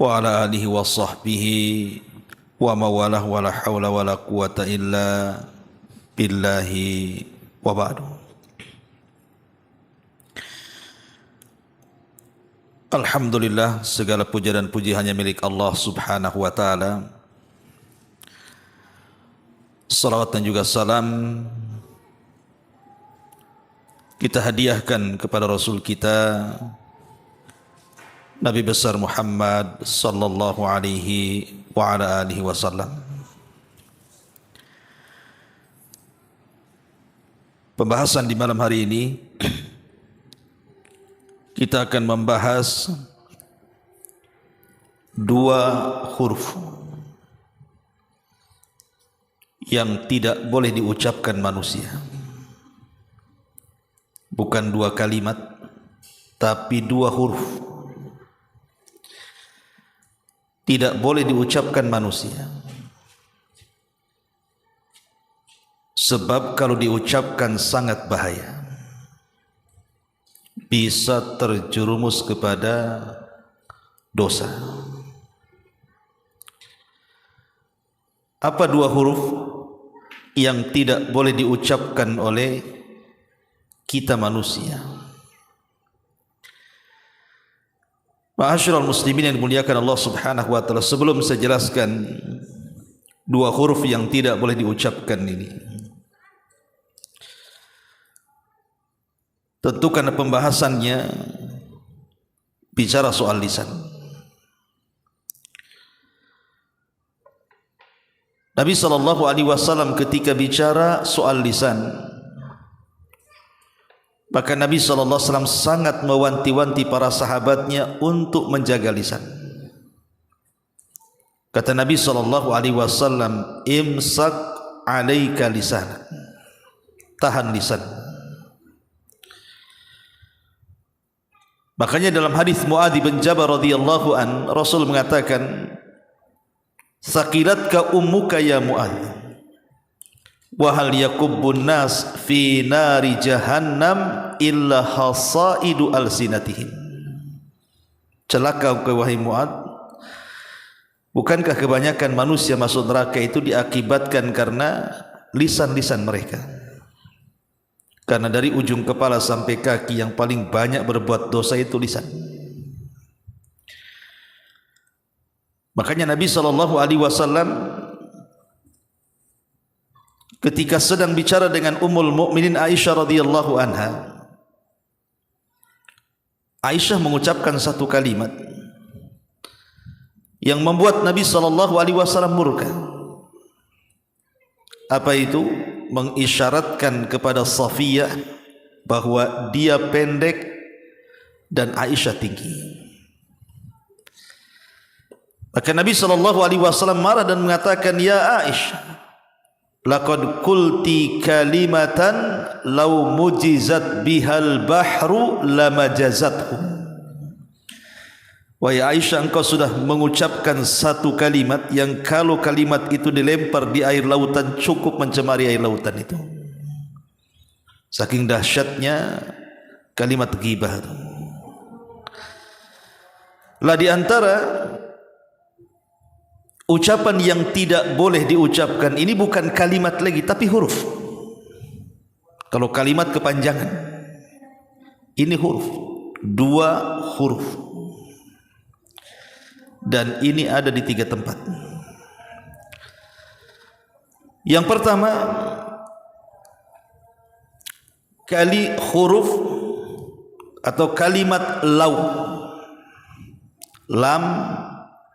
wa ala alihi wa sahbihi wa mawalah wa la hawla wa la quwata illa billahi wa ba'du. Alhamdulillah, segala puja dan puji hanya milik Allah subhanahu wa ta'ala. Salawat dan juga salam kita hadiahkan kepada Rasul kita Nabi besar Muhammad sallallahu alaihi wa ala alihi wasallam. Pembahasan di malam hari ini kita akan membahas dua huruf yang tidak boleh diucapkan manusia. Bukan dua kalimat, tapi dua huruf tidak boleh diucapkan manusia. Sebab kalau diucapkan sangat bahaya, bisa terjerumus kepada dosa. Apa dua huruf yang tidak boleh diucapkan oleh kita manusia? Ma'asyiral muslimin yang dimuliakan Allah subhanahu wa ta'ala, sebelum saya jelaskan dua huruf yang tidak boleh diucapkan ini, tentu karena pembahasannya bicara soal lisan. Nabi SAW ketika bicara soal lisan, maka Nabi SAW sangat mewanti-wanti para sahabatnya untuk menjaga lisan. Kata Nabi SAW, imsak alaika lisanak, tahan lisan. Makanya dalam hadis Muadz bin Jabal radhiyallahu an, Rasul mengatakan, sakilatka ummuka ya Muadz, wa hal yakubbun nas fi nari jahannam illa hasaidu alsinatihim. Celaka engkau wahai Muadz, bukankah kebanyakan manusia masuk neraka itu diakibatkan karena lisan-lisan mereka? Karena dari ujung kepala sampai kaki yang paling banyak berbuat dosa itu lisan. Makanya Nabi SAW ketika sedang bicara dengan Ummul Mukminin Aisyah radhiyallahu anha, Aisyah mengucapkan satu kalimat yang membuat Nabi SAW murka. Apa itu? Mengisyaratkan kepada Safiyah bahwa dia pendek dan Aisyah tinggi. Maka Nabi SAW marah dan mengatakan, ya Aisyah, laqad qulti kalimatan law mujizat bihal bahru lamajazathu. Wahai Aisyah, engkau sudah mengucapkan satu kalimat yang kalau kalimat itu dilempar di air lautan cukup mencemari air lautan itu. Saking dahsyatnya kalimat ghibah itu. Lah di antara ucapan yang tidak boleh diucapkan ini bukan kalimat lagi, tapi huruf. Kalau kalimat kepanjangan, ini huruf, dua huruf. Dan ini ada di tiga tempat. Yang pertama, huruf atau kalimat law, lam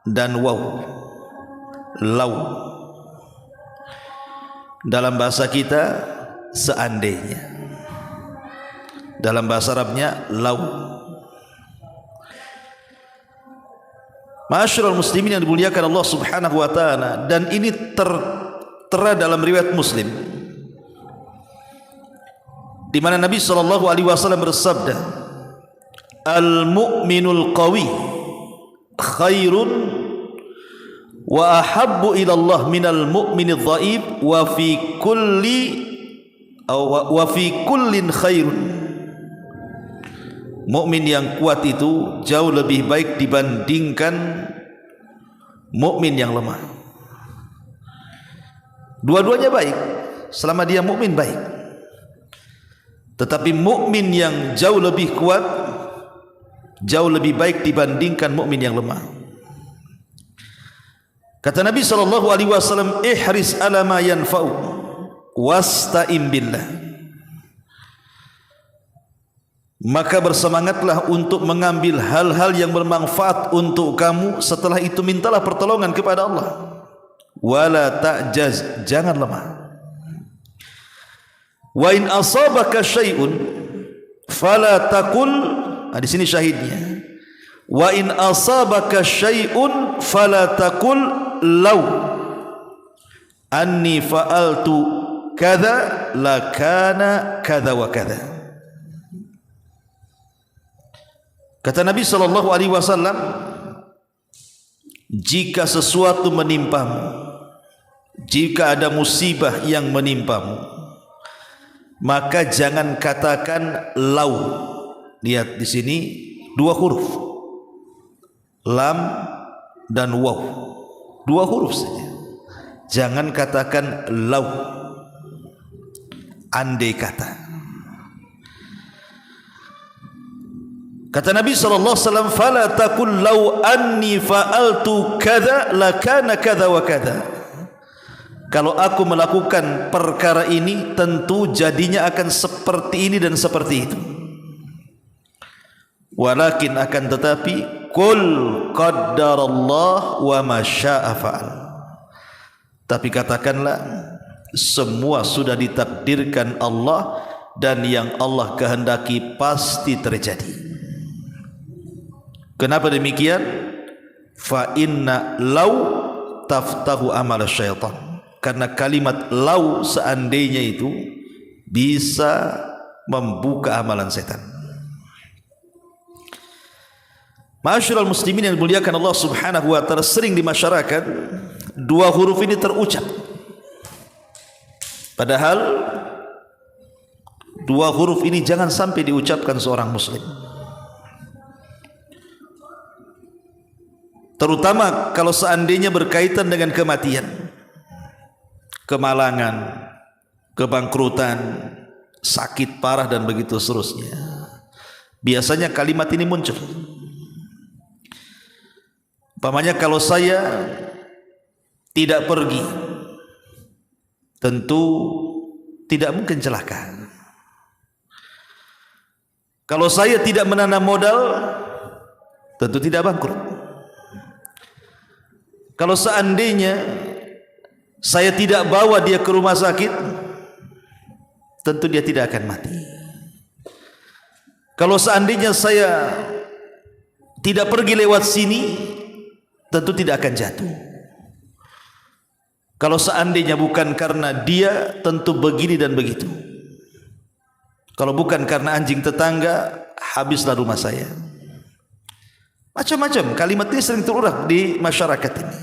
dan waw. Law dalam bahasa kita seandainya, dalam bahasa Arabnya law. Ma'asyiral muslimin yang dimuliakan Allah subhanahu wa ta'ala, dan ini tertera dalam riwayat Muslim, di mana Nabi SAW bersabda, al-mu'minul qawi khairun wa ahabbu ila Allah minal mu'minidh dhaif wa fi kullin khairun. Mukmin yang kuat itu jauh lebih baik dibandingkan mukmin yang lemah. Dua-duanya baik, selama dia mukmin baik. Tetapi mukmin yang jauh lebih kuat, jauh lebih baik dibandingkan mukmin yang lemah. Kata Nabi SAW, ihris ala ma yanfa'u wasta'in billah. Maka bersemangatlah untuk mengambil hal-hal yang bermanfaat untuk kamu. Setelah itu mintalah pertolongan kepada Allah. Wala ta'jaz, jangan lemah. Wa in asabaka syai'un fala taqul, di sini syahidnya. Wa in asabaka syai'un fala taqul law anni fa'altu kadza lakana kadza wa kadza. Kata Nabi SAW, jika sesuatu menimpamu, jika ada musibah yang menimpamu, maka jangan katakan lau. Lihat di sini dua huruf, lam dan waw, dua huruf saja. Jangan katakan lau, andai kata. Kata Nabi SAW, fala taqul law anni fa'altu kadza lakana kadza wa kadza. Kalau aku melakukan perkara ini, tentu jadinya akan seperti ini dan seperti itu. Walakin, akan tetapi, qul qaddarallah wa ma syaa fa'al. Tapi katakanlah, semua sudah ditakdirkan Allah, dan yang Allah kehendaki pasti terjadi. Kenapa demikian? Fa inna law taftahu amal syaitan. Karena kalimat law seandainya itu bisa membuka amalan setan. Ma'asyiral muslimin yang dimuliakan Allah Subhanahu wa taala, sering di masyarakat dua huruf ini terucap. Padahal dua huruf ini jangan sampai diucapkan seorang muslim. Terutama kalau seandainya berkaitan dengan kematian, kemalangan, kebangkrutan, sakit parah dan begitu seterusnya. Biasanya kalimat ini muncul. Umpamanya kalau saya tidak pergi, tentu tidak mungkin celaka. Kalau saya tidak menanam modal, tentu tidak bangkrut. Kalau seandainya saya tidak bawa dia ke rumah sakit, tentu dia tidak akan mati. Kalau seandainya saya tidak pergi lewat sini, tentu tidak akan jatuh. Kalau seandainya bukan karena dia, tentu begini dan begitu. Kalau bukan karena anjing tetangga, habislah rumah saya. Macam-macam kalimat ini sering terurak di masyarakat ini.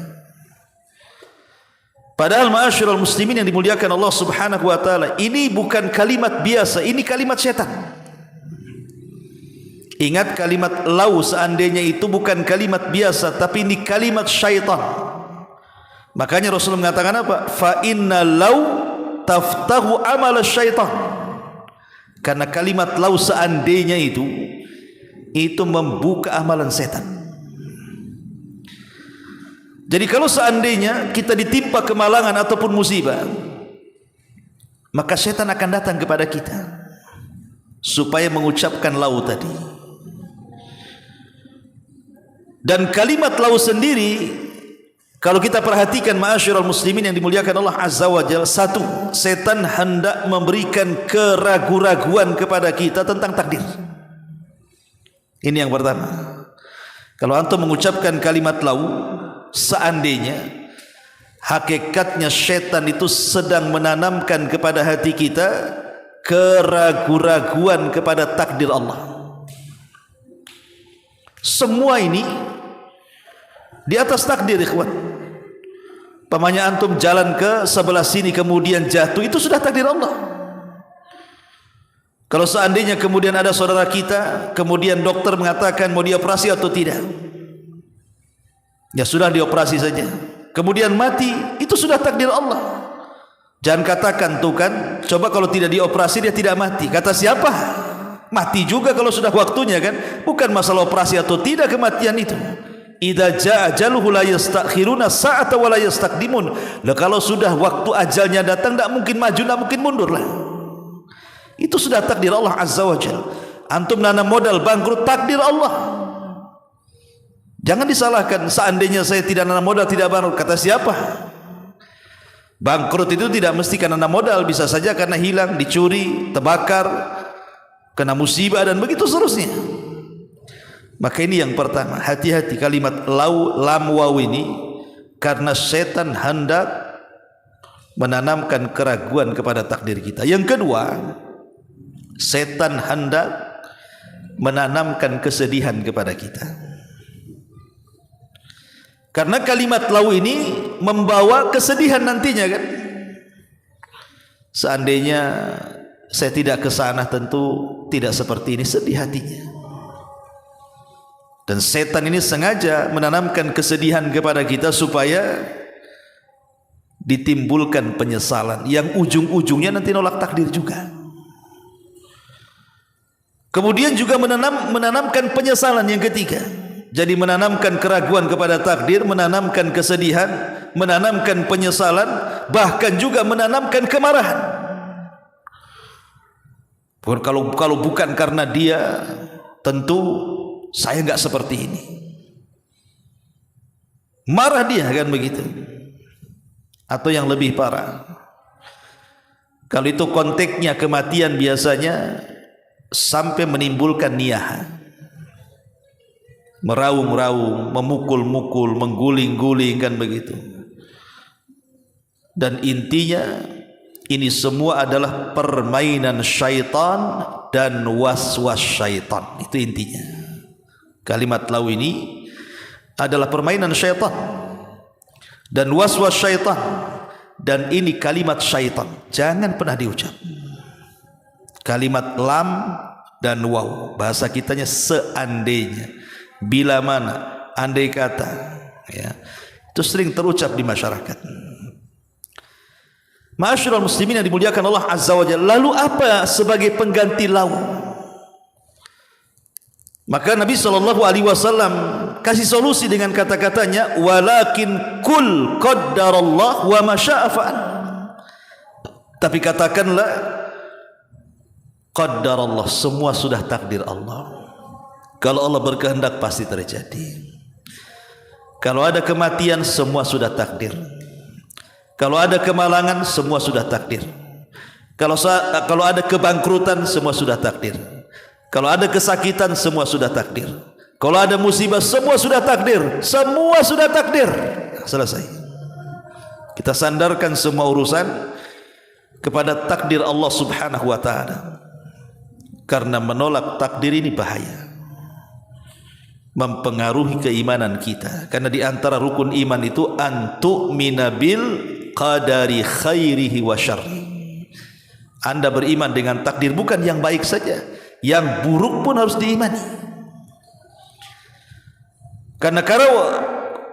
Padahal ma'asyiral muslimin yang dimuliakan Allah Subhanahu wa taala, ini bukan kalimat biasa, ini kalimat setan. Ingat, kalimat lau seandainya itu bukan kalimat biasa, tapi ini kalimat syaitan. Makanya Rasulullah mengatakan apa? Fa inna lau taftahu amal syaitan. Karena kalimat lau seandainya itu membuka amalan setan. Jadi kalau seandainya kita ditimpa kemalangan ataupun musibah, maka setan akan datang kepada kita supaya mengucapkan lau tadi. Dan kalimat lau sendiri, kalau kita perhatikan ma'asyiral muslimin yang dimuliakan Allah Azza wa Jalla, satu, setan hendak memberikan keraguan-raguan kepada kita tentang takdir. Ini yang pertama. Kalau antum mengucapkan kalimat lau seandainya, hakikatnya setan itu sedang menanamkan kepada hati kita keraguan-raguan kepada takdir Allah. Semua ini di atas takdir, ikhwan. Pamannya antum jalan ke sebelah sini kemudian jatuh, itu sudah takdir Allah. Kalau seandainya kemudian ada saudara kita, kemudian dokter mengatakan mau dioperasi atau tidak, Ya sudah, dioperasi saja. Kemudian mati, itu sudah takdir Allah. Jangan katakan tuh kan, coba kalau tidak dioperasi dia tidak mati. Kata siapa? Mati juga kalau sudah waktunya kan. Bukan masalah operasi atau tidak kematian itu. Idza jaa ajaluhu la yastakhiruna sa'ata wa la yastaqdimun. Lah kalau sudah waktu ajalnya datang, tidak mungkin maju, tidak mungkin mundur lah. Itu sudah takdir Allah Azza wa Jalla. Antum nanam modal bangkrut, takdir Allah. Jangan disalahkan, seandainya saya tidak nanam modal tidak bangkrut. Kata siapa? Bangkrut itu tidak mesti karena nanam modal, bisa saja karena hilang, dicuri, terbakar, kena musibah dan begitu seterusnya. Maka ini yang pertama, hati-hati kalimat lam waw ini, karena setan hendak menanamkan keraguan kepada takdir kita. Yang kedua, setan hendak menanamkan kesedihan kepada kita. Karena kalimat lau ini membawa kesedihan nantinya kan. Seandainya saya tidak ke sana, tentu tidak seperti ini, sedih hatinya. Dan setan ini sengaja menanamkan kesedihan kepada kita supaya ditimbulkan penyesalan yang ujung-ujungnya nanti nolak takdir juga. Kemudian juga menanamkan penyesalan yang ketiga. Jadi menanamkan keraguan kepada takdir, menanamkan kesedihan, menanamkan penyesalan, bahkan juga menanamkan kemarahan. Kalau bukan karena dia, tentu saya enggak seperti ini. Marah dia kan begitu. Atau yang lebih parah, kalau itu konteksnya kematian, biasanya sampai menimbulkan niyah. Meraung-raung, memukul-mukul, mengguling-guling kan begitu. Dan intinya ini semua adalah permainan syaitan dan was-was syaitan. Itu intinya. Kalimat lau ini adalah permainan syaitan dan was-was syaitan, dan ini kalimat syaitan. Jangan pernah diucap. Kalimat lam dan waw, bahasa kitanya seandainya, bila mana, andai kata, ya, itu sering terucap di masyarakat. Ma'asyiral muslimin yang dimuliakan Allah Azza wa Jalla. Lalu apa sebagai pengganti lau? Maka Nabi SAW kasih solusi dengan kata-katanya, walakin kul qaddarallah wa ma syaa fa'al. Tapi katakanlah, qaddarallah, semua sudah takdir Allah. Kalau Allah berkehendak pasti terjadi. Kalau ada kematian, semua sudah takdir. Kalau ada kemalangan, semua sudah takdir. Kalau ada kebangkrutan, semua sudah takdir. Kalau ada kesakitan, semua sudah takdir. Kalau ada musibah, semua sudah takdir. Semua sudah takdir. Selesai. Kita sandarkan semua urusan kepada takdir Allah Subhanahu wa ta'ala. Karena menolak takdir ini bahaya, mempengaruhi keimanan kita. Karena di antara rukun iman itu antu'mina bil qadari khairihi wa syarri. Anda beriman dengan takdir, bukan yang baik saja, yang buruk pun harus diimani. Karena kalau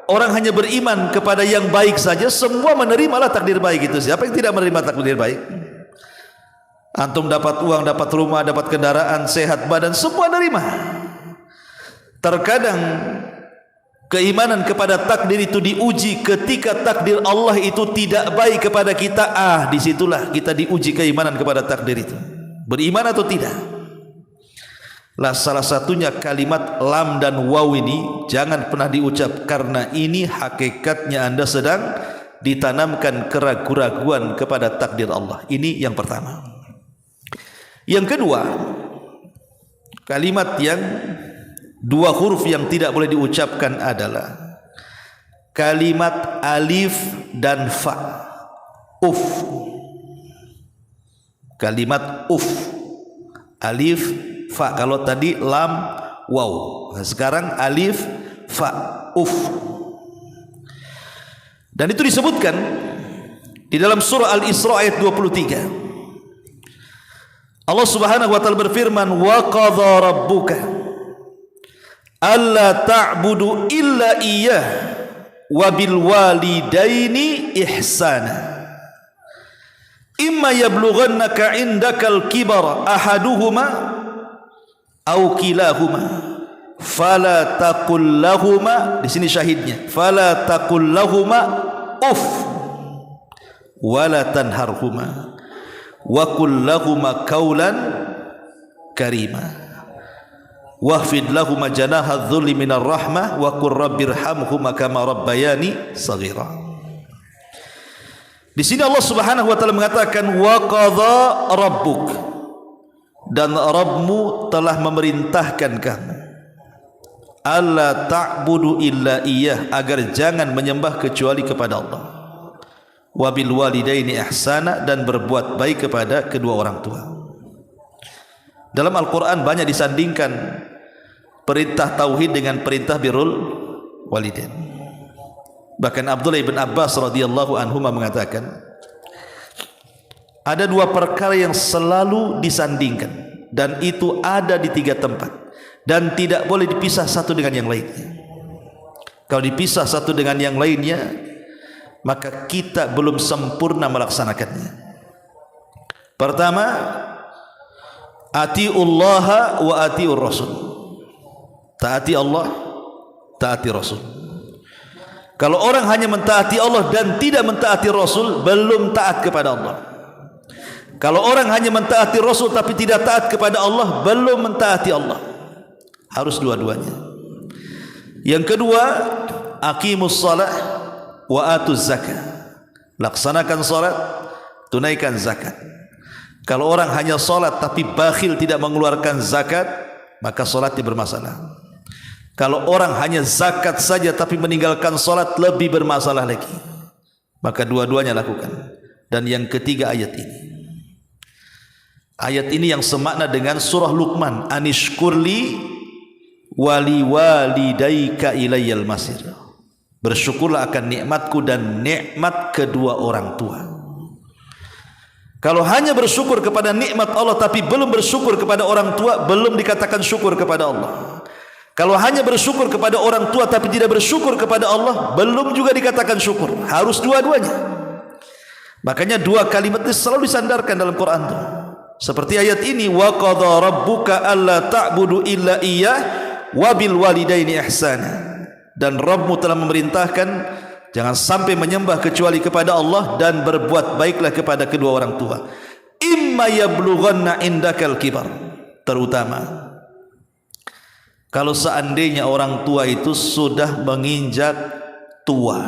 orang hanya beriman kepada yang baik saja, semua menerimalah takdir baik itu. Siapa yang tidak menerima takdir baik? Antum dapat uang, dapat rumah, dapat kendaraan, sehat badan, semua nerima. Terkadang keimanan kepada takdir itu diuji ketika takdir Allah itu tidak baik kepada kita. Disitulah kita diuji keimanan kepada takdir itu, beriman atau tidak. Lah salah satunya kalimat lam dan waw ini jangan pernah diucap, karena ini hakikatnya Anda sedang ditanamkan keraguan kepada takdir Allah. Ini yang pertama. Yang kedua, kalimat yang dua huruf yang tidak boleh diucapkan adalah kalimat alif dan fa. Uf. Kalimat uf. Alif, fa. Kalau tadi lam, waw. Nah, sekarang alif, fa. Uf. Dan itu disebutkan di dalam surah Al-Isra ayat 23. Allah Subhanahu wa ta'ala berfirman, wa qadha rabbuka alla ta'budu illa iyyah wabil walidaini ihsana. Imma yablughannaka indakal kibar ahaduhuma aw kilahuma fala taqul lahuma, di sini syahidnya, fala taqul lahuma uff wala tanharhuma wa qul lahuma qawlan karima wahfid lahuma janaha dhulli minar rahmah wa qur rabbirhamhuma kama rabbayani saghira. Di sini Allah Subhanahu wa taala mengatakan wa qadha rabbuk, dan Rabbmu telah memerintahkan kamu alla ta'budu illa iyyah, agar jangan menyembah kecuali kepada Allah. Wabil walidaini ihsana, dan berbuat baik kepada kedua orang tua. Dalam Al-Quran banyak disandingkan perintah tauhid dengan perintah birrul walidain. Bahkan Abdullah ibn Abbas radhiyallahu anhu mengatakan ada dua perkara yang selalu disandingkan, dan itu ada di 3 tempat dan tidak boleh dipisah satu dengan yang lainnya. Kalau dipisah satu dengan yang lainnya, maka kita belum sempurna melaksanakannya. Pertama, atiullaha wa atiur rasul. Taati Allah, taati Rasul. Kalau orang hanya mentaati Allah dan tidak mentaati Rasul, belum taat kepada Allah. Kalau orang hanya mentaati Rasul tapi tidak taat kepada Allah, belum mentaati Allah. Harus dua-duanya. Yang kedua, aqimus shalah wa atuz zakah. Laksanakan salat, tunaikan zakat. Kalau orang hanya salat tapi bakhil tidak mengeluarkan zakat, maka salatnya bermasalah. Kalau orang hanya zakat saja tapi meninggalkan salat, lebih bermasalah lagi. Maka dua-duanya lakukan. Dan yang ketiga ayat ini. Ayat ini yang semakna dengan surah Luqman, anishkurli wali walidaika ilayyal masir. Bersyukurlah akan nikmatku dan nikmat kedua orang tua. Kalau hanya bersyukur kepada nikmat Allah tapi belum bersyukur kepada orang tua, belum dikatakan syukur kepada Allah. Kalau hanya bersyukur kepada orang tua tapi tidak bersyukur kepada Allah, belum juga dikatakan syukur. Harus dua-duanya. Makanya dua kalimat ini selalu disandarkan dalam Quran itu. Seperti ayat ini, wa qadha rabbuka alla ta'budu illa iyyah wa bil walidaini ihsana. Dan Rabbmu telah memerintahkan jangan sampai menyembah kecuali kepada Allah, dan berbuat baiklah kepada kedua orang tua. Imma yablughanna indakal kibar. Terutama kalau seandainya orang tua itu sudah menginjak tua,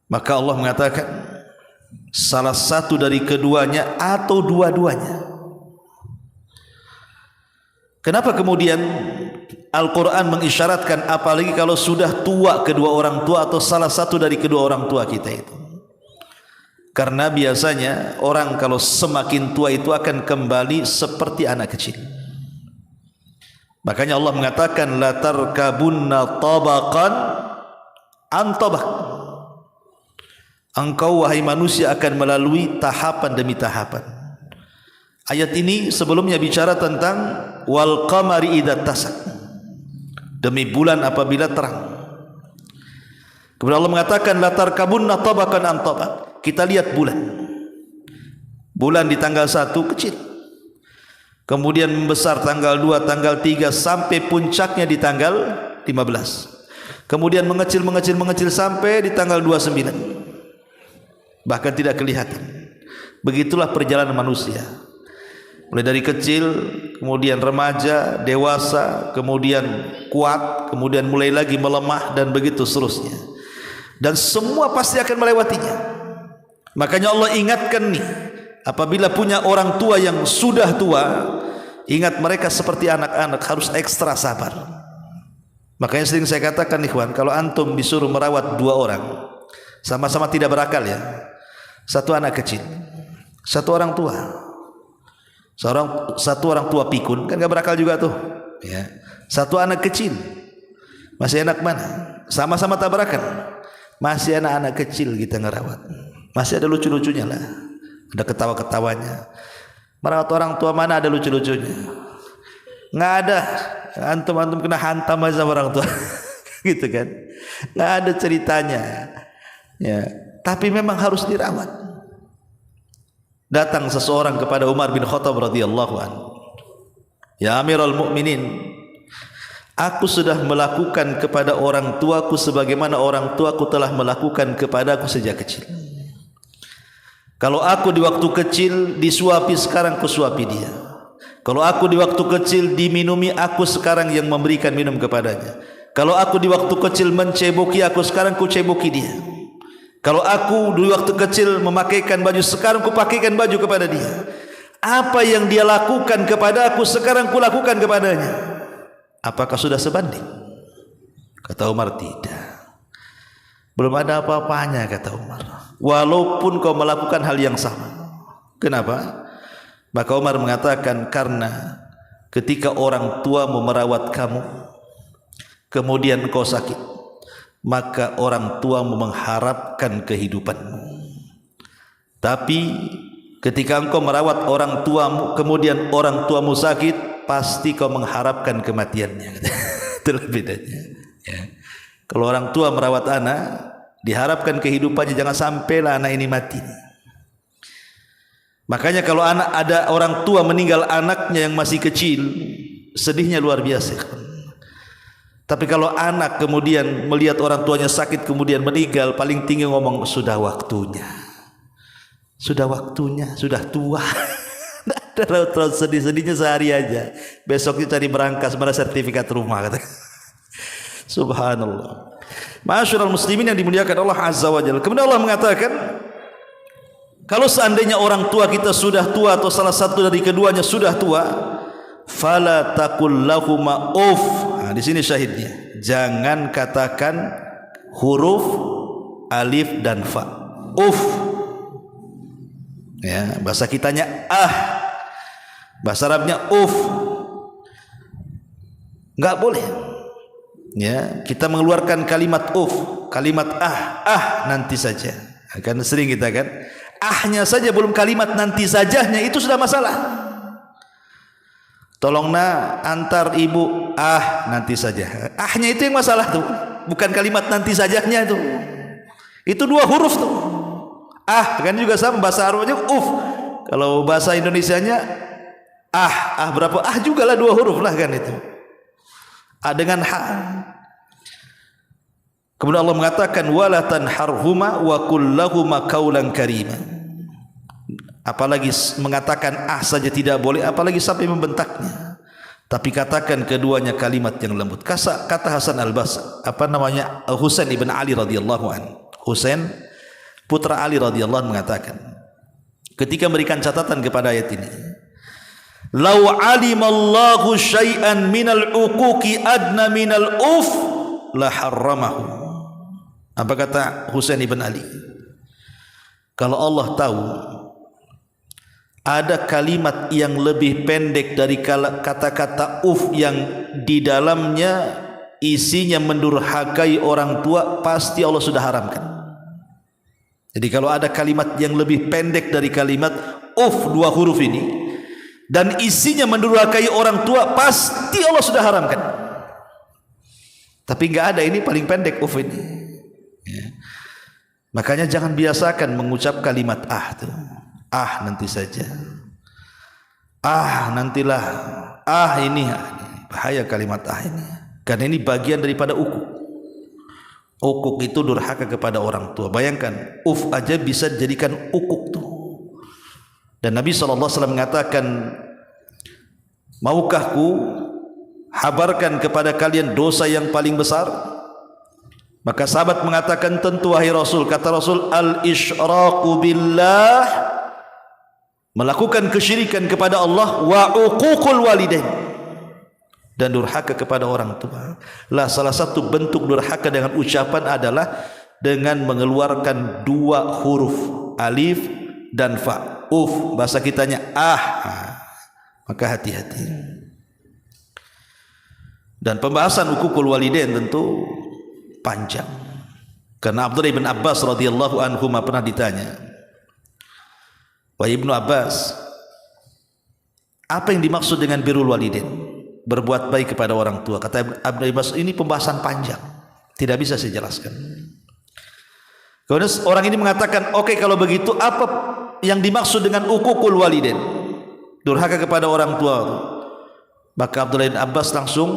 maka Allah mengatakan salah satu dari keduanya atau dua-duanya. Kenapa kemudian Al-Quran mengisyaratkan apalagi kalau sudah tua kedua orang tua atau salah satu dari kedua orang tua kita itu? Karena biasanya orang kalau semakin tua itu akan kembali seperti anak kecil. Makanya Allah mengatakan la tarkabunna tabaqan an tabaq. Engkau wahai manusia akan melalui tahapan demi tahapan. Ayat ini sebelumnya bicara tentang wal qamari idza tasak. Demi bulan apabila terang. Kemudian Allah mengatakan la tarkabunna tabaqan an tabaq. Kita lihat bulan. Bulan di tanggal 1 kecil. Kemudian membesar tanggal 2, tanggal 3 sampai puncaknya di tanggal 15. Kemudian mengecil sampai di tanggal 29. Bahkan tidak kelihatan. Begitulah perjalanan manusia. Mulai dari kecil, kemudian remaja, dewasa, kemudian kuat, kemudian mulai lagi melemah, dan begitu seterusnya. Dan semua pasti akan melewatinya. Makanya Allah ingatkan nih, apabila punya orang tua yang sudah tua, ingat mereka seperti anak-anak, harus ekstra sabar. Makanya sering saya katakan ikhwan, kalau antum disuruh merawat 2 orang, sama-sama tidak berakal ya. Satu anak kecil, satu orang tua. Satu orang tua pikun, kan gak berakal juga tuh ya. Satu anak kecil, masih enak mana? Sama-sama tak berakal. Masih anak-anak kecil kita ngerawat, masih ada lucu-lucunya lah, ada ketawa-ketawanya. Merawat orang tua mana ada lucu-lucunya? Nggak ada. Antum kena hantam aja sama orang tua. gitu kan? Nggak ada ceritanya. Ya, tapi memang harus dirawat. Datang seseorang kepada Umar bin Khattab radhiyallahu anhu. Ya Amirul Mukminin, aku sudah melakukan kepada orang tuaku sebagaimana orang tuaku telah melakukan kepadaku sejak kecil. Kalau aku di waktu kecil disuapi, sekarang kusuapi dia. Kalau aku di waktu kecil diminumi, aku sekarang yang memberikan minum kepadanya. Kalau aku di waktu kecil menceboki, aku sekarang kuceboki dia. Kalau aku di waktu kecil memakaikan baju, sekarang kupakaikan baju kepada dia. Apa yang dia lakukan kepada aku, sekarang kulakukan kepadanya. Apakah sudah sebanding? Kata Umar, tidak. Belum ada apa-apanya, kata Umar. Walaupun kau melakukan hal yang sama. Kenapa? Maka Umar mengatakan, karena ketika orang tuamu merawat kamu, kemudian kau sakit, maka orang tuamu mengharapkan kehidupanmu. Tapi ketika engkau merawat orang tuamu, kemudian orang tuamu sakit, pasti kau mengharapkan kematiannya. Itulah bedanya. Ya. Kalau orang tua merawat anak, diharapkan kehidupannya, jangan sampailah anak ini mati. Makanya kalau ada orang tua meninggal anaknya yang masih kecil, sedihnya luar biasa. Tapi kalau anak kemudian melihat orang tuanya sakit kemudian meninggal, paling tinggi ngomong, sudah waktunya. Sudah waktunya, sudah tua. Terus sedih-sedihnya sehari aja. Besoknya cari berangkas, mana sertifikat rumah, kata. Subhanallah. Ma'asyiral muslimin yang dimuliakan Allah Azza wa Jalla. Kemudian Allah mengatakan, kalau seandainya orang tua kita sudah tua atau salah satu dari keduanya sudah tua, fala taqul lahuma uff. Nah, di sini syahidnya. Jangan katakan huruf alif dan fa. Uff. Ya, bahasa kitanya bahasa Arabnya uff. Enggak boleh. Ya, kita mengeluarkan kalimat kalimat nanti saja. Kan sering kita kan, ahnya saja belum kalimat nanti sajanya itu sudah masalah. Tolonglah antar ibu, nanti saja. Ahnya itu yang masalah tuh, bukan kalimat nanti sajanya itu. Itu dua huruf tuh. Kan juga sama bahasa Arabnya Kalau bahasa Indonesianya berapa? Juga lah dua huruf lah kan itu. Dengan ha. Kemudian Allah mengatakan wala tanharhuma wa qul lahuma qaulan karima. Apalagi mengatakan saja tidak boleh, apalagi sampai membentaknya. Tapi katakan keduanya kalimat yang lembut. Kata Hasan Al-Basri, Husain ibn Ali radhiyallahu anhu. Husain putra Ali radhiyallahu anhu mengatakan ketika memberikan catatan kepada ayat ini, lau alimallahu syai'an minal uquqi adna minal la harramahu. Apa kata Husain ibn Ali? Kalau Allah tahu ada kalimat yang lebih pendek dari kata-kata yang di dalamnya isinya mendurhakai orang tua, pasti Allah sudah haramkan. Jadi kalau ada kalimat yang lebih pendek dari kalimat dua huruf ini dan isinya mendurhakai orang tua, pasti Allah sudah haramkan. Tapi enggak ada, ini paling pendek ini. Ya. Makanya jangan biasakan mengucap kalimat tuh. Nanti saja. Nantilah. Ini bahaya kalimat ini. Karena ini bagian daripada ukuk. Ukuk itu durhaka kepada orang tua. Bayangkan, aja bisa dijadikan ukuk tuh. Dan Nabi SAW mengatakan, maukah ku habarkan kepada kalian dosa yang paling besar? Maka sahabat mengatakan, tentu wahai Rasul. Kata Rasul, al-isyraqu billah, melakukan kesyirikan kepada Allah, wa uququl walidain, dan durhaka kepada orang tua. Salah satu bentuk durhaka dengan ucapan adalah dengan mengeluarkan dua huruf alif dan fa. Bahasa kitanya maka hati-hati. Dan pembahasan uququl walidain tentu panjang. Karena Abdullah bin Abbas radhiyallahu anhu pernah ditanya, wahai Ibnu Abbas, apa yang dimaksud dengan birrul walidain? Berbuat baik kepada orang tua. Kata Abdullah bin Abbas, ini pembahasan panjang. Tidak bisa saya jelaskan. Kemudian orang ini mengatakan, oke, kalau begitu apa yang dimaksud dengan uququl walidain? Durhaka kepada orang tua. Maka Abdullah bin Abbas langsung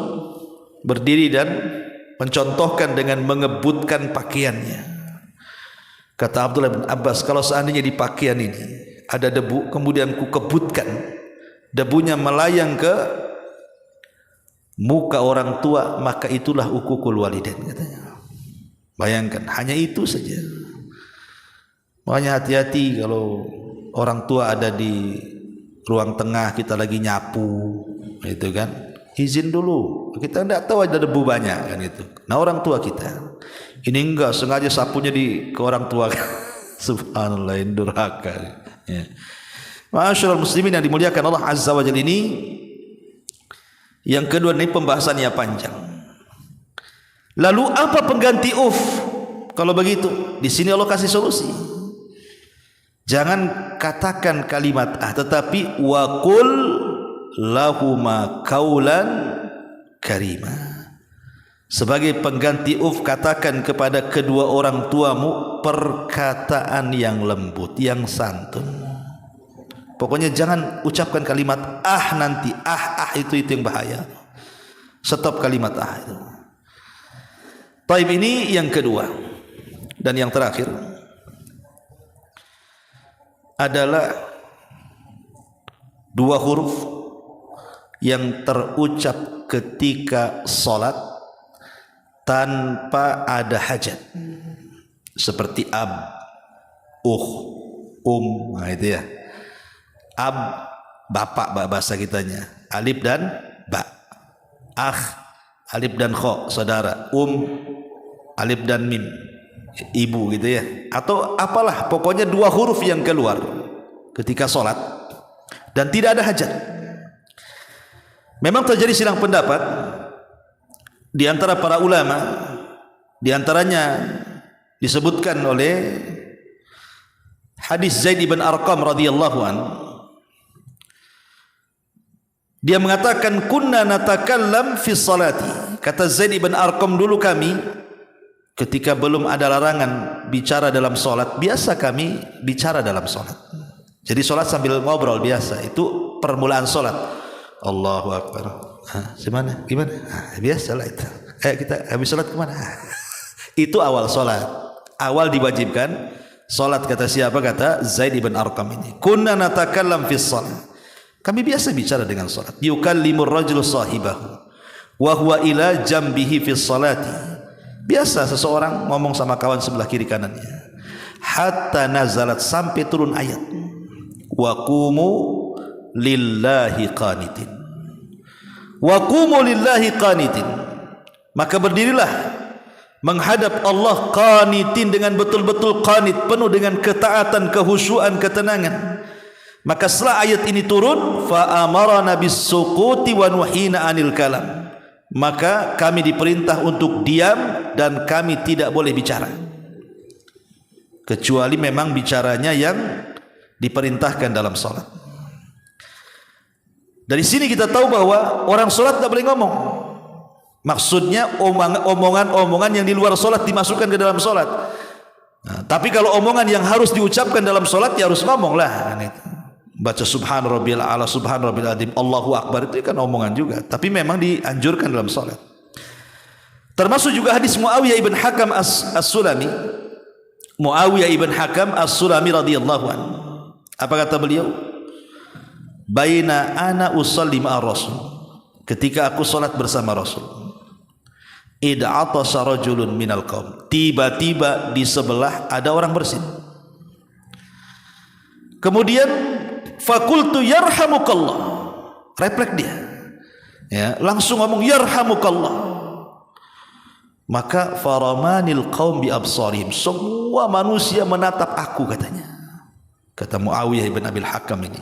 berdiri dan mencontohkan dengan mengebutkan pakaiannya. Kata Abdullah bin Abbas, kalau seandainya di pakaian ini ada debu, kemudian ku kebutkan, debunya melayang ke muka orang tua, maka itulah uququl walidain, katanya. Bayangkan, hanya itu saja. Makanya hati-hati kalau orang tua ada di ruang tengah, kita lagi nyapu, itu kan, izin dulu, kita tidak tahu ada debu banyak kan itu. Nah orang tua kita ini enggak sengaja sapunya ke orang tua. Subhanallah, durhaka ya. Ma'asyiral muslimin yang dimuliakan Allah Azza wa Jalla, ini yang kedua, ini pembahasannya panjang. Lalu apa pengganti kalau begitu? Di sini Allah kasih solusi. Jangan katakan kalimat tetapi wa qul lahuma qaulan karima. Sebagai pengganti katakan kepada kedua orang tuamu perkataan yang lembut, yang santun. Pokoknya jangan ucapkan kalimat nanti. Itu yang bahaya. Stop kalimat itu. Taib, ini yang kedua. Dan yang terakhir adalah dua huruf yang terucap ketika salat tanpa ada hajat, seperti nah itu ya. Bapak bahasa kitanya, alif dan ba. Alif dan kha, saudara. Alif dan mim, ibu, gitu ya. Atau apalah, pokoknya dua huruf yang keluar ketika sholat dan tidak ada hajat. Memang terjadi silang pendapat di antara para ulama, di antaranya disebutkan oleh hadis Zaid bin Arqam radhiyallahu an. Dia mengatakan, kunna natakallam fi salati. Kata Zaid bin Arqam, dulu kami ketika belum ada larangan bicara dalam solat, biasa kami bicara dalam solat. Jadi solat sambil ngobrol biasa, itu permulaan solat. Allahu Akbar. Gimana? Biasalah itu. Kita habis solat kemana? Itu awal solat. Awal diwajibkan solat, kata siapa? Kata Zaid bin Arqam ini. Kunna natakallam fi salat. Kami biasa bicara dengan salat. Yukallimur rajulu sahibahu wa huwa ila jambihi fi salati. Biasa seseorang ngomong sama kawan sebelah kiri kanannya. Hatta nazalat, sampai turun ayat. Wa qumu lillahi qanitin. Wa qumu lillahi qanitin. Maka berdirilah menghadap Allah qanitin, dengan betul-betul qanit, penuh dengan ketaatan, kehusyuan, ketenangan. Maka setelah ayat ini turun, fa amarana bis-suquti wa nuhina 'anil kalam. Maka kami diperintah untuk diam dan kami tidak boleh bicara. Kecuali memang bicaranya yang diperintahkan dalam salat. Dari sini kita tahu bahwa orang salat tidak boleh ngomong. Maksudnya omongan-omongan yang di luar salat dimasukkan ke dalam salat. Nah, tapi kalau omongan yang harus diucapkan dalam salat ya harus ngomong lah, kan itu. Baca subhan rabbiyal a'la, subhan rabbil azim, Allahu akbar, itu kan omongan juga, tapi memang dianjurkan dalam salat. Termasuk juga hadis Muawiyah ibn Hakam as-Sulami. Muawiyah ibn Hakam as-Sulami radhiyallahu anhu. Apa kata beliau? Baina ana usalli ma'a Rasul. Ketika aku salat bersama Rasul. Id'atasa rajulun minal qaum. Tiba-tiba di sebelah ada orang bersin. Kemudian fakultu yarhamukallah, refleks dia, ya, langsung ngomong yarhamukallah. Maka faramanil qaum bi absarihim, semua manusia menatap aku, katanya. Kata Muawiyah ibn Abil Hakam ini,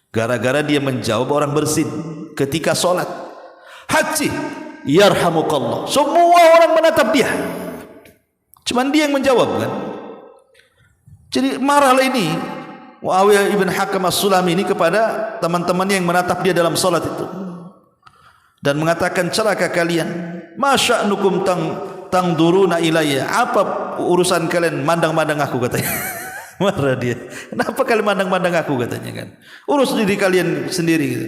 gara-gara dia menjawab orang bersin ketika sholat. Haji yarhamukallah, semua orang menatap dia, cuman dia yang menjawab, kan. Jadi marahlah ini Muawiyah ibn Hakam as-Sulami ini kepada teman-temannya yang menatap dia dalam salat itu, dan mengatakan, celaka kalian, masya'nukum tangduruna ilayya? Apa urusan kalian mandang-mandang aku katanya. Marah dia. Kenapa kalian mandang-mandang aku katanya kan? Urus diri kalian sendiri gitu.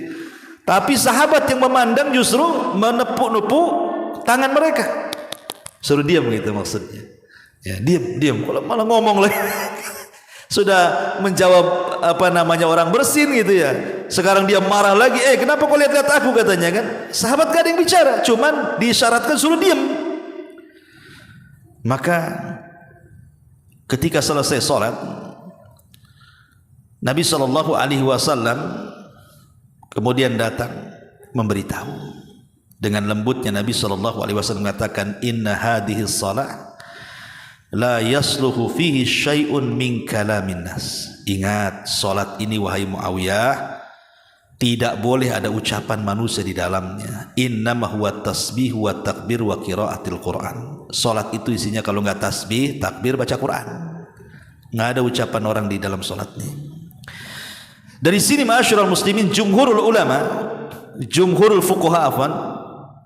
Tapi sahabat yang memandang justru menepuk-nepuk tangan mereka. Suruh diam gitu maksudnya. Ya, diam. Kalau malah ngomong lagi. Sudah menjawab orang bersin gitu ya. Sekarang dia marah lagi. Kenapa kau lihat-lihat aku katanya kan? Sahabat gak ada yang bicara, cuman disyaratkan suruh diam. Maka ketika selesai sholat, Nabi SAW kemudian datang memberitahu. Dengan lembutnya Nabi SAW mengatakan, inna hadhihi shalah la yasluhu fihi syai'un min kalamin nas. Ingat, salat ini wahai Muawiyah, tidak boleh ada ucapan manusia di dalamnya. Innama huwa tasbih wa takbir wa qiraatil Quran. Salat itu isinya kalau enggak tasbih, takbir, baca Quran. Enggak ada ucapan orang di dalam salatnya. Dari sini ma'asyiral muslimin, jumhurul ulama, jumhurul fuqaha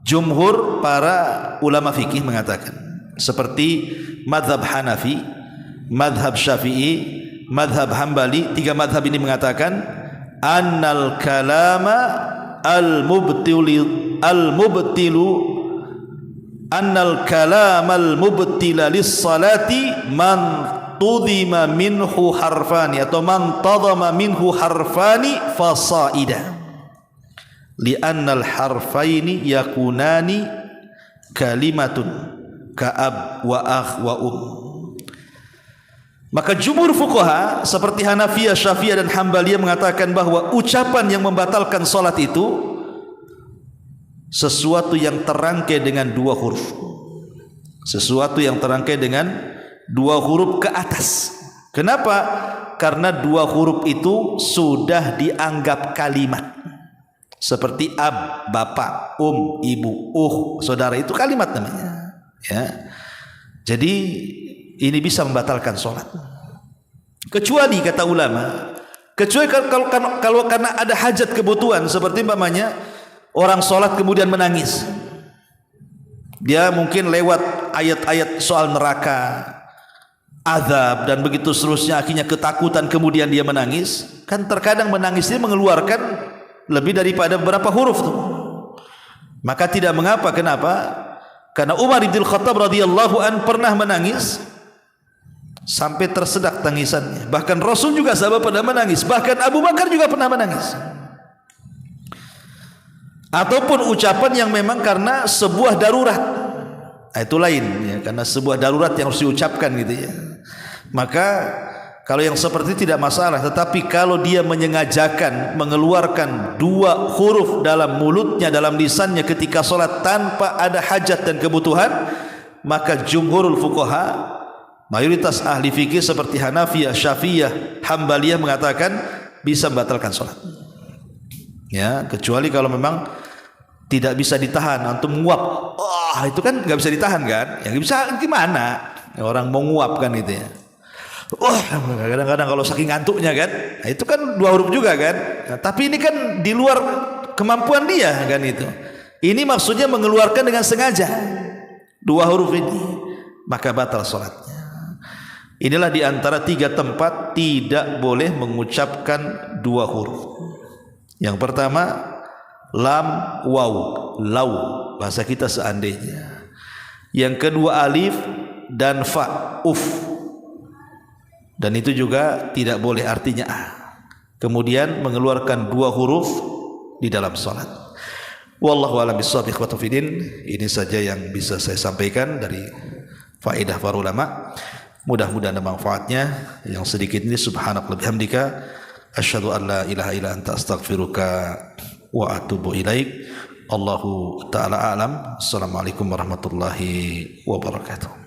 jumhur para ulama fikih mengatakan seperti madhab Hanafi, madhab Syafi'i, madhab Hambali, tiga madhab ini mengatakan annal kalama al-mubtilu annal kalamal mubtila lis-salati man tudhima minhu harfani atau man tadhama minhu harfani fasaida li'annal harfaini yakunani kalimatun ka'ab wa akh wa Maka jumhur fuqaha seperti Hanafiyah, Syafi'iyah dan Hambaliyah mengatakan bahwa ucapan yang membatalkan salat itu sesuatu yang terangkai dengan dua huruf. Sesuatu yang terangkai dengan dua huruf ke atas. Kenapa? Karena dua huruf itu sudah dianggap kalimat. Seperti ab, bapak, ibu, saudara, itu kalimat namanya. Ya. Jadi ini bisa membatalkan sholat. Kecuali kata ulama, kecuali kalau karena ada hajat kebutuhan, seperti umpamanya orang sholat kemudian menangis. Dia mungkin lewat ayat-ayat soal neraka, azab dan begitu seterusnya, akhirnya ketakutan kemudian dia menangis. Kan terkadang menangisnya mengeluarkan lebih daripada beberapa huruf tuh. Maka tidak mengapa. Kenapa? Karena Umar bin Khattab radhiyallahu an pernah menangis sampai tersedak tangisannya. Bahkan Rasul juga sahabat pernah menangis. Bahkan Abu Bakar juga pernah menangis. Ataupun ucapan yang memang karena sebuah darurat. Nah, itu lain ya, karena sebuah darurat yang harus diucapkan gitu ya. Maka kalau yang seperti itu tidak masalah. Tetapi kalau dia menyengajakan mengeluarkan dua huruf dalam mulutnya, dalam lisannya ketika sholat tanpa ada hajat dan kebutuhan, maka jumhurul fuqaha, mayoritas ahli fikih seperti Hanafiyah, Syafi'iyah, Hambaliyah mengatakan bisa membatalkan sholat. Ya, kecuali kalau memang tidak bisa ditahan, antum nguap, itu kan nggak bisa ditahan kan? Yang bisa gimana? Ya, orang mau nguap kan itu ya. Kadang-kadang kalau saking ngantuknya kan, nah itu kan dua huruf juga kan. Nah, tapi ini kan di luar kemampuan dia kan itu. Ini maksudnya mengeluarkan dengan sengaja dua huruf ini, maka batal sholatnya. Inilah di antara tiga tempat tidak boleh mengucapkan dua huruf. Yang pertama lam, waw, lau, bahasa kita seandainya. Yang kedua alif dan fa, uf. Dan itu juga tidak boleh artinya a. Kemudian mengeluarkan dua huruf di dalam salat. Wallahu a'lam bishawab. Ikhwatu fiddin, ini saja yang bisa saya sampaikan dari faedah para ulama. Mudah-mudahan ada manfaatnya. Yang sedikit ini subhanakallahumma bihamdika asyhadu an la ilaha illa anta astaghfiruka wa atubu ilaik. Allahu ta'ala a'lam. Assalamualaikum warahmatullahi wabarakatuh.